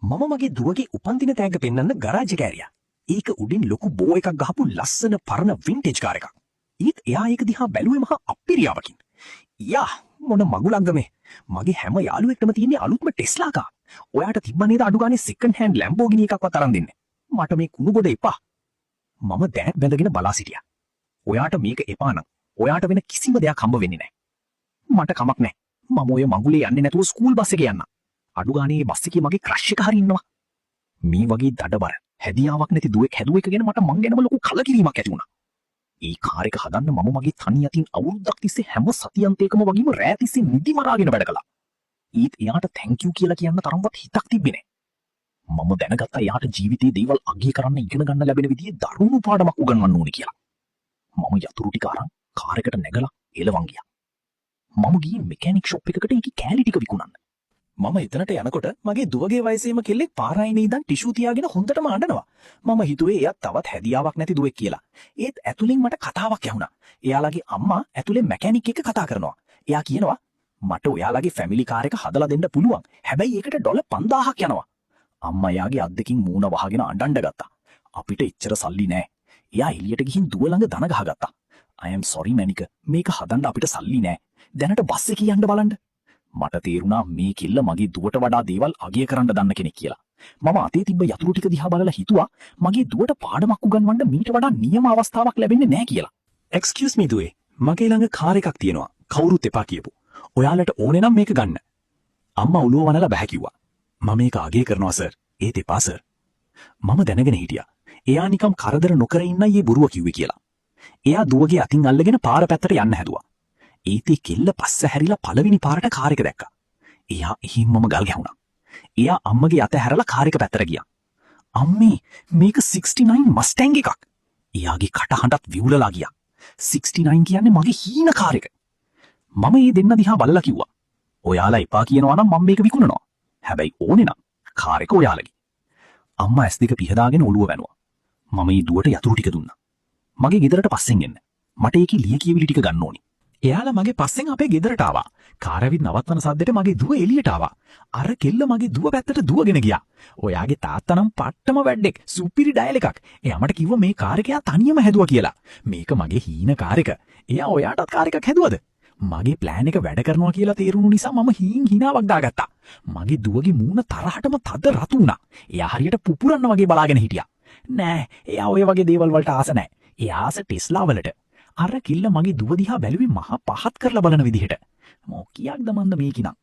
මම මගේ දුවගේ උපන්දින තෑග්ග පෙන්වන්න ගරාජ් එක ඇරියා. ඒක උඩින් ලොකු බෝ එකක් ගහපු ලස්සන පරණ වින්ටේජ් කාර් එකක්. ඊත් එයා ඒක දිහා බැලුවේ මහා අප්පිරියාවකින්. යා මොන මගුලක්ද මේ? මගේ හැම යාළුවෙක්ටම තියෙන්නේ අලුත්ම ටෙස්ලා කාර්. ඔයාට තිබ්බ නේද අඩු ගානේ සෙකන්ඩ් හෑන්ඩ් ලැම්බෝගිනි එකක්වත් අරන් දෙන්න. මට මේ කුණු ගොඩ එපා. මම දැන් බැඳගෙන බලා සිටියා. ඔයාට මේක එපා නම් ඔයාට වෙන කිසිම දෙයක් හම්බ වෙන්නේ නැහැ. මට කමක් නැහැ. මම ඔය මගුලේ යන්නේ නැතුව ස්කූල් බස් එකේ යන්න. අඩු ගානේ බස් එකේ මගේ ක්‍රෂ් එක හරි ඉන්නවා. මේ වගේ දඩබර හැදියාවක් නැති දුවෙක් හැදුව එක ගැන මට මං ගැනම ලොකු කලකිරීමක් ඇති වුණා. ඒ කාර් එක හදන්න මම මගේ තනි අතින් අවුරුද්දක් තිස්සේ හැම සතියන්තයකම වගේම රෑ තිස්සේ නිදි මරාගෙන වැඩ කළා. ඊත් එයාට තැන්ක් යූ කියලා කියන්න තරම්වත් හිතක් තිබ්බේ නැහැ. මම දැනගත්තා එයාට ජීවිතේ දේවල් අගය කරන්න ඉගෙන ගන්න ලැබෙන විදිහේ දරුණු පාඩමක් උගන්වන්න ඕනේ කියලා. මම යතුරු ටික අරන් කාර් එකට නැගලා එලවන් ගියා. මම ගියේ මෙකැනික් ෂොප් එකකට ඒකේ කෑලි ටික විකුණන්න. මම එතනට යනකොට මගේ දුවගේ වයසේම කෙල්ලෙක් පාරායිනේ ඉඳන් ටිෂු තියාගෙන හොඳටම අඬනවා. මම හිතුවේ එයා තවත් හැදියාවක් නැති දුවෙක් කියලා. ඒත් ඇතුලෙන් මට කතාවක් ඇහුණා. එයාලගේ අම්මා ඇතුලේ මැකැනික් එක්ක කතා කරනවා. එයා කියනවා මට ඔයාලගේ ෆැමිලි කාර් එක හදලා දෙන්න පුළුවන්. හැබැයි ඒකට ඩොලර් 5000ක් යනවා. අම්මා එයාගේ අත් දෙකින් මූණ වහගෙන අඬන්න ගත්තා. අපිට එච්චර සල්ලි නෑ. එයා එළියට ගිහින් දුව ළඟ දන ගහගත්තා. I am sorry මැනික. මේක හදන්න අපිට සල්ලි නෑ. දැනට බස් එකේ යන්න බලන්න. මට තේරුණා මේ කිල්ල මගේ දුවට වඩා දේවල් අගය කරන්න දන්න කෙනෙක් කියලා. මම අතේ තිබ්බ යතුරු ටික දිහා බලලා හිතුවා මගේ දුවට පාඩමක් උගන්වන්න මීට වඩා නියම අවස්ථාවක් ලැබෙන්නේ නැහැ කියලා. "Excuse me දුවේ. මගේ ළඟ කාර් එකක් තියෙනවා. කවුරුත් එපා කියපු. ඔයාලට ඕනේ නම් මේක ගන්න." අම්මා ඔළුව වනලා බෑ කිව්වා. "මම මේක අගය කරනවා සර්. ඒත් එපා සර්." මම දැනගෙන හිටියා. එයා නිකම් කරදර නොකර ඉන්නයි මේ බොරුව කිව්වේ කියලා. එයා දුවගේ අතින් අල්ලගෙන පාර පැත්තට යන්න හැදුවා. ඒතේ කෙල්ල පස්ස හැරිලා පළවෙනි පාරට කාර් එක දැක්කා. එයා එහිම්මම ගල් ගැහුණා. එයා අම්මගේ අත හැරලා කාර් එක පැත්තට ගියා. "අම්මේ මේක 69 මස්ටැංග් එකක්." එයාගේ කටහඬත් විවුලලා ගියා. 69 කියන්නේ මගේ හීන කාර් එක. මම මේ දෙන්න දිහා බලලා කිව්වා. "ඔයාලා එපා කියනවා නම් මම මේක විකුණනවා. හැබැයි ඕනේ නම් කාර් එක ඔයාලගේ." අම්මා S2 පිහදාගෙන ඔළුව වැනුවා. මම මේ දුවට යතුරු ටික දුන්නා. "මගේ ගෙදරට පස්සෙන් එන්න. මට ඒකේ ලියකියවිලි ටික ගන්න ඕනි." එයාලා මගේ පස්සෙන් අපේ ගෙදරට ආවා. කාර් ඇවිත් නවත්තන සද්දෙට මගේ දුව එළියට ආවා. අර කෙල්ල මගේ දුව පැත්තට දුවගෙන ගියා. ඔයාගේ තාත්තා නම් පට්ටම වැඩෙක්. සුපිරි ඩයල් එකක්. එයා මට කිව්වා මේ කාර් එක එයා තනියම හැදුවා කියලා. මේක මගේ හීන කාර් එක. එයා ඔයාටත් කාර් එකක් හැදුවද? මගේ ප්ලෑන් එක වැඩ කරනවා කියලා තේරුණු නිසා මම හිනාවක් දාගත්තා. මගේ දුවගේ මූණ තරහටම තද රතු වුණා. එයා හරියට පුපුරන්න වගේ බලාගෙන හිටියා. නෑ, එයා ඔය වගේ දේවල් වලට ආස නෑ. එයා ආස ටෙස්ලා වලට. අර කිල්ල මගේ දුව දිහා බැලුවේ මහා පහත් කරලා බලන විදිහට. මොකියක්ද මන්ද මේකිනම්.